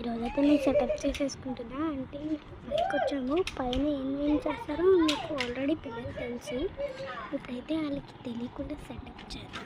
ఈరోజైతే నేను సెటప్ చేసేసుకుంటున్నా. అంటే పైకి వచ్చాము, పైన ఏం చేస్తారో మీకు ఆల్రెడీ పిల్లలు తెలుసు. ఇప్పుడైతే వాళ్ళకి తెలియకుండా సెటప్ చేద్దాం.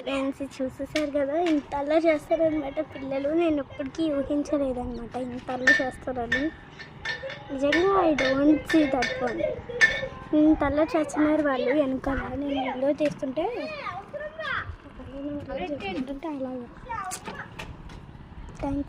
ఫ్రెండ్స్ చూసేసారు కదా, ఇంతలా చేస్తారనమాట పిల్లలు. నేను ఎప్పటికీ ఊహించలేదన్నమాట ఇంతలా చేస్తారని. నిజంగా I don't see that one. ఇంతలా చేస్తున్నారు వాళ్ళు వెనకాల. నేను వీడియో చేస్తుంటే అలాగా. థ్యాంక్స్.